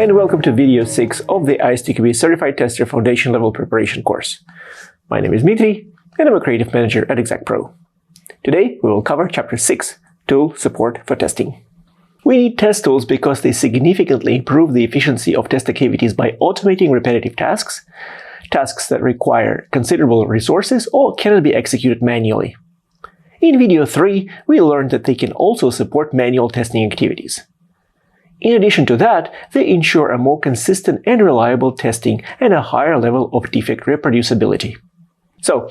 and welcome to video 6 of the ISTQB Certified Tester Foundation Level Preparation course. My name is v3, and I'm a creative manager at Exactpro. Today we will cover Chapter 6, Tool Support for Testing. We need test tools because they significantly improve the efficiency of test activities by automating repetitive tasks, tasks that require considerable resources or cannot be executed manually. In video 3, we learned that they can also support manual testing activities. In addition to that, they ensure a more consistent and reliable testing and a higher level of defect reproducibility. So,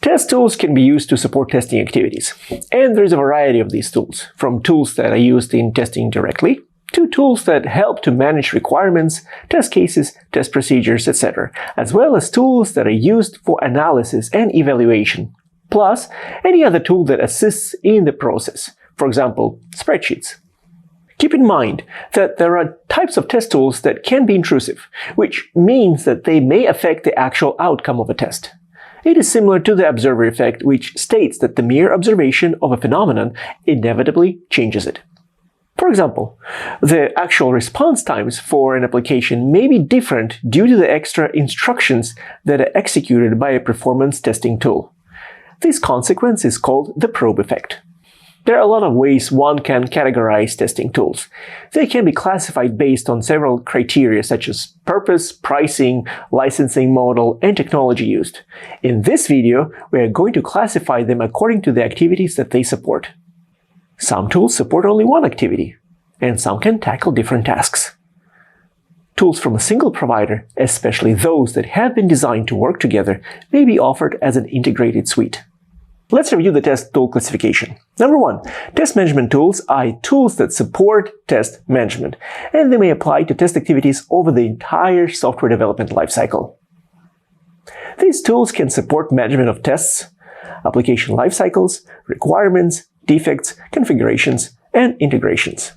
test tools can be used to support testing activities. And there is a variety of these tools, from tools that are used in testing directly, to tools that help to manage requirements, test cases, test procedures, etc., as well as tools that are used for analysis and evaluation, plus any other tool that assists in the process, for example, spreadsheets. Keep in mind that there are types of test tools that can be intrusive, which means that they may affect the actual outcome of a test. It is similar to the observer effect, which states that the mere observation of a phenomenon inevitably changes it. For example, the actual response times for an application may be different due to the extra instructions that are executed by a performance testing tool. This consequence is called the probe effect. There are a lot of ways one can categorize testing tools. They can be classified based on several criteria such as purpose, pricing, licensing model, and technology used. In this video, we are going to classify them according to the activities that they support. Some tools support only one activity, and some can tackle different tasks. Tools from a single provider, especially those that have been designed to work together, may be offered as an integrated suite. Let's review the test tool classification. Number 1. Test management tools are tools that support test management, and they may apply to test activities over the entire software development lifecycle. These tools can support management of tests, application lifecycles, requirements, defects, configurations, and integrations.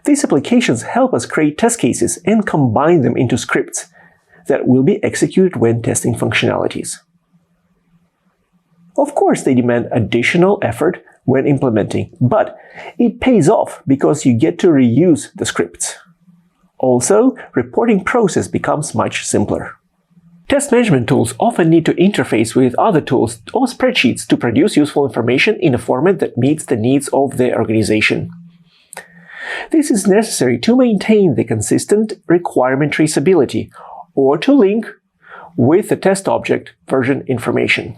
These applications help us create test cases and combine them into scripts that will be executed when testing functionalities. Of course, they demand additional effort when implementing, but it pays off because you get to reuse the scripts. Also, reporting process becomes much simpler. Test management tools often need to interface with other tools or spreadsheets to produce useful information in a format that meets the needs of the organization. This is necessary to maintain the consistent requirement traceability or to link with the test object version information.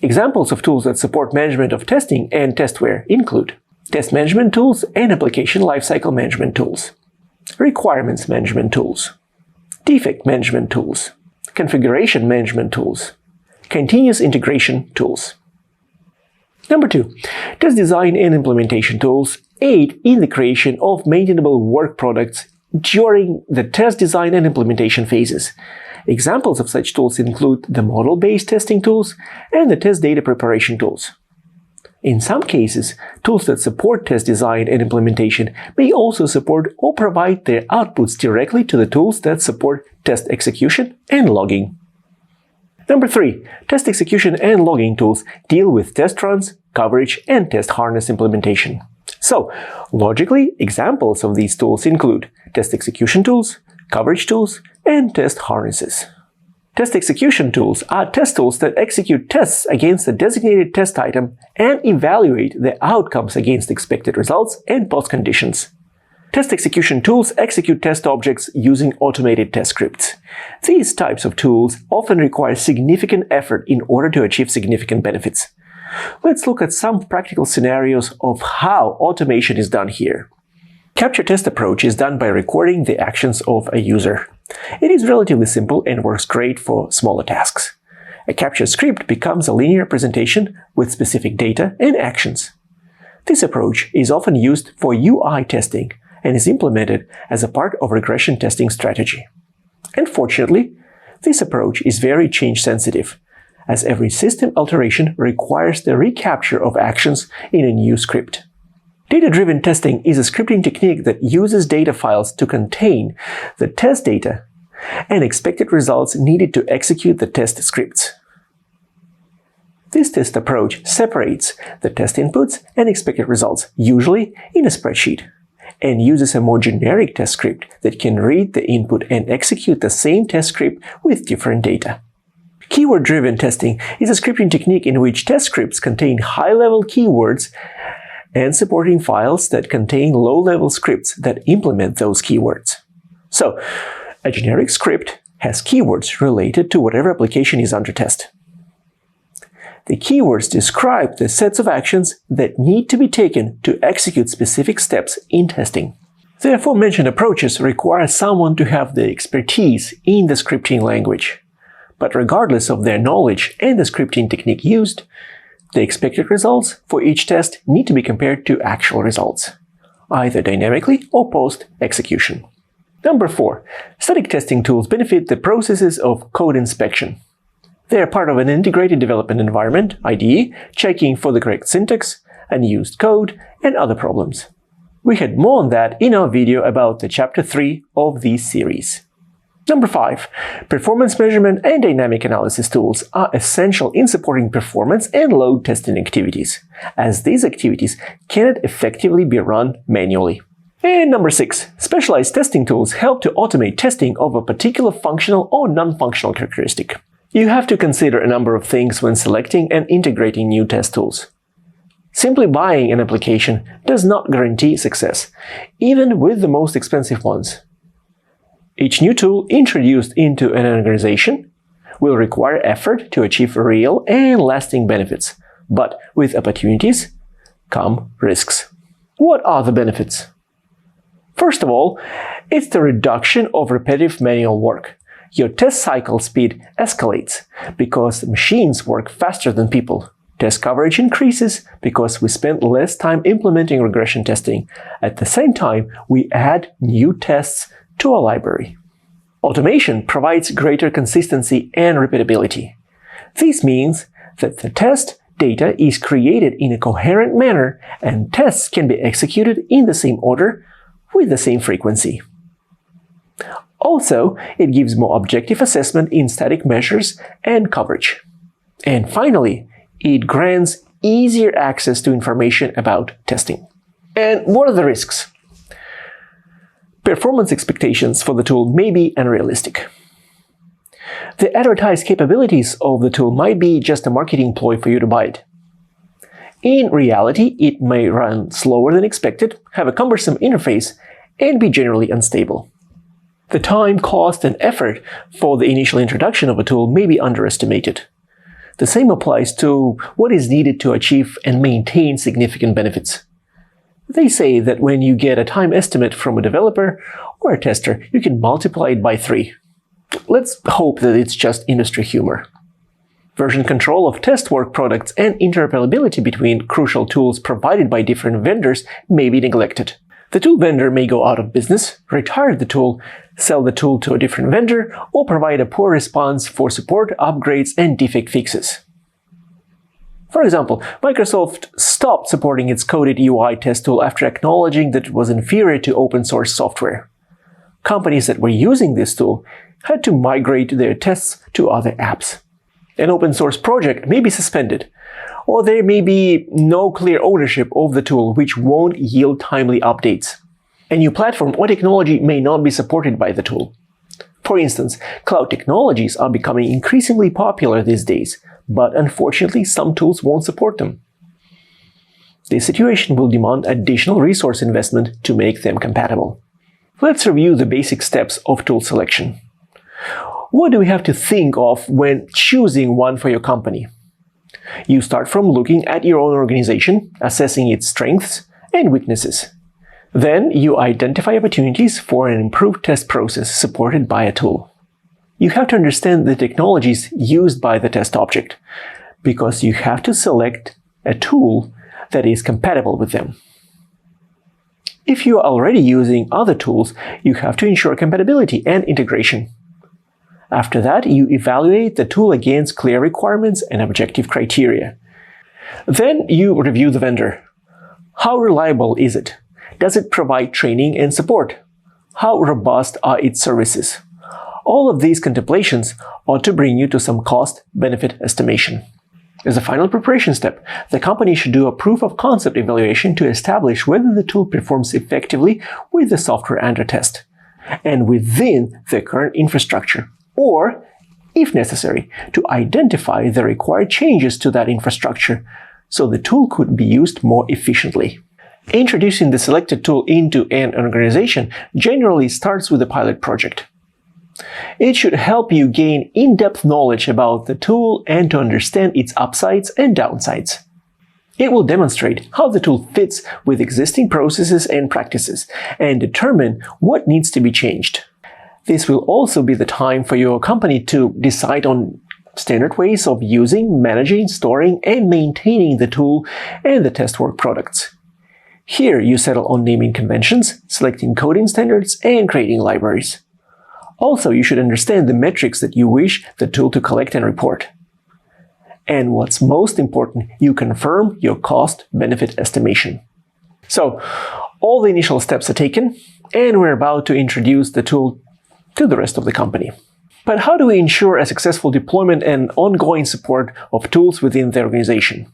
Examples of tools that support management of testing and testware include test management tools and application lifecycle management tools, requirements management tools, defect management tools, configuration management tools, continuous integration tools. Number 2. Test design and implementation tools aid in the creation of maintainable work products during the test design and implementation phases. Examples of such tools include the model-based testing tools and the test data preparation tools. In some cases, tools that support test design and implementation may also support or provide their outputs directly to the tools that support test execution and logging. Number 3. Test execution and logging tools deal with test runs, coverage, and test harness implementation. So, logically, examples of these tools include test execution tools, coverage tools, and test harnesses. Test execution tools are test tools that execute tests against a designated test item and evaluate the outcomes against expected results and post conditions. Test execution tools execute test objects using automated test scripts. These types of tools often require significant effort in order to achieve significant benefits. Let's look at some practical scenarios of how automation is done here. Capture test approach is done by recording the actions of a user. It is relatively simple and works great for smaller tasks. A capture script becomes a linear presentation with specific data and actions. This approach is often used for UI testing and is implemented as a part of regression testing strategy. Unfortunately, this approach is very change-sensitive, as every system alteration requires the recapture of actions in a new script. Data-driven testing is a scripting technique that uses data files to contain the test data and expected results needed to execute the test scripts. This test approach separates the test inputs and expected results, usually in a spreadsheet, and uses a more generic test script that can read the input and execute the same test script with different data. Keyword-driven testing is a scripting technique in which test scripts contain high-level keywords and supporting files that contain low-level scripts that implement those keywords. So, a generic script has keywords related to whatever application is under test. The keywords describe the sets of actions that need to be taken to execute specific steps in testing. The aforementioned approaches require someone to have the expertise in the scripting language. But regardless of their knowledge and the scripting technique used, the expected results for each test need to be compared to actual results, either dynamically or post-execution. Number 4. Static testing tools benefit the processes of code inspection. They are part of an integrated development environment, IDE, checking for the correct syntax, unused code, and other problems. We had more on that in our video about the Chapter 3 of this series. Number 5. Performance measurement and dynamic analysis tools are essential in supporting performance and load testing activities, as these activities cannot effectively be run manually. And number 6. Specialized testing tools help to automate testing of a particular functional or non-functional characteristic. You have to consider a number of things when selecting and integrating new test tools. Simply buying an application does not guarantee success, even with the most expensive ones. Each new tool introduced into an organization will require effort to achieve real and lasting benefits, but with opportunities come risks. What are the benefits? First of all, it's the reduction of repetitive manual work. Your test cycle speed escalates because machines work faster than people. Test coverage increases because we spend less time implementing regression testing. At the same time, we add new tests to our library. Automation provides greater consistency and repeatability. This means that the test data is created in a coherent manner and tests can be executed in the same order with the same frequency. Also, it gives more objective assessment in static measures and coverage. And finally, it grants easier access to information about testing. And what are the risks? Performance expectations for the tool may be unrealistic. The advertised capabilities of the tool might be just a marketing ploy for you to buy it. In reality, it may run slower than expected, have a cumbersome interface, and be generally unstable. The time, cost, and effort for the initial introduction of a tool may be underestimated. The same applies to what is needed to achieve and maintain significant benefits. They say that when you get a time estimate from a developer or a tester, you can multiply it by 3. Let's hope that it's just industry humor. Version control of test work products and interoperability between crucial tools provided by different vendors may be neglected. The tool vendor may go out of business, retire the tool, sell the tool to a different vendor, or provide a poor response for support, upgrades, and defect fixes. For example, Microsoft stopped supporting its coded UI test tool after acknowledging that it was inferior to open-source software. Companies that were using this tool had to migrate their tests to other apps. An open-source project may be suspended, or there may be no clear ownership of the tool which won't yield timely updates. A new platform or technology may not be supported by the tool. For instance, cloud technologies are becoming increasingly popular these days, but unfortunately some tools won't support them. This situation will demand additional resource investment to make them compatible. Let's review the basic steps of tool selection. What do we have to think of when choosing one for your company? You start from looking at your own organization, assessing its strengths and weaknesses. Then you identify opportunities for an improved test process supported by a tool. You have to understand the technologies used by the test object, because you have to select a tool that is compatible with them. If you are already using other tools, you have to ensure compatibility and integration. After that, you evaluate the tool against clear requirements and objective criteria. Then you review the vendor. How reliable is it? Does it provide training and support? How robust are its services? All of these contemplations ought to bring you to some cost-benefit estimation. As a final preparation step, the company should do a proof of concept evaluation to establish whether the tool performs effectively with the software under test and within the current infrastructure, or, if necessary, to identify the required changes to that infrastructure so the tool could be used more efficiently. Introducing the selected tool into an organization generally starts with a pilot project. It should help you gain in-depth knowledge about the tool and to understand its upsides and downsides. It will demonstrate how the tool fits with existing processes and practices and determine what needs to be changed. This will also be the time for your company to decide on standard ways of using, managing, storing, and maintaining the tool and the test work products. Here you settle on naming conventions, selecting coding standards, and creating libraries. Also, you should understand the metrics that you wish the tool to collect and report. And what's most important, you confirm your cost-benefit estimation. So, all the initial steps are taken, and we're about to introduce the tool to the rest of the company. But how do we ensure a successful deployment and ongoing support of tools within the organization?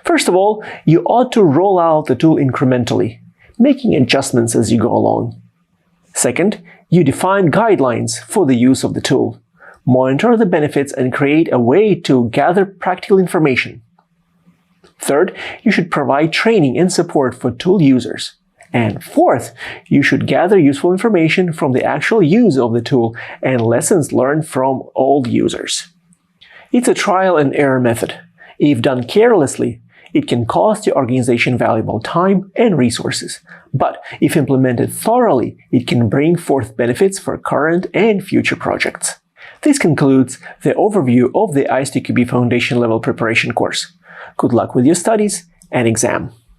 First of all, you ought to roll out the tool incrementally, making adjustments as you go along. Second, you define guidelines for the use of the tool, monitor the benefits, and create a way to gather practical information. Third, you should provide training and support for tool users. And fourth, you should gather useful information from the actual use of the tool and lessons learned from old users. It's a trial and error method. If done carelessly, it can cost your organization valuable time and resources. But if implemented thoroughly, it can bring forth benefits for current and future projects. This concludes the overview of the ISTQB Foundation Level Preparation course. Good luck with your studies and exam!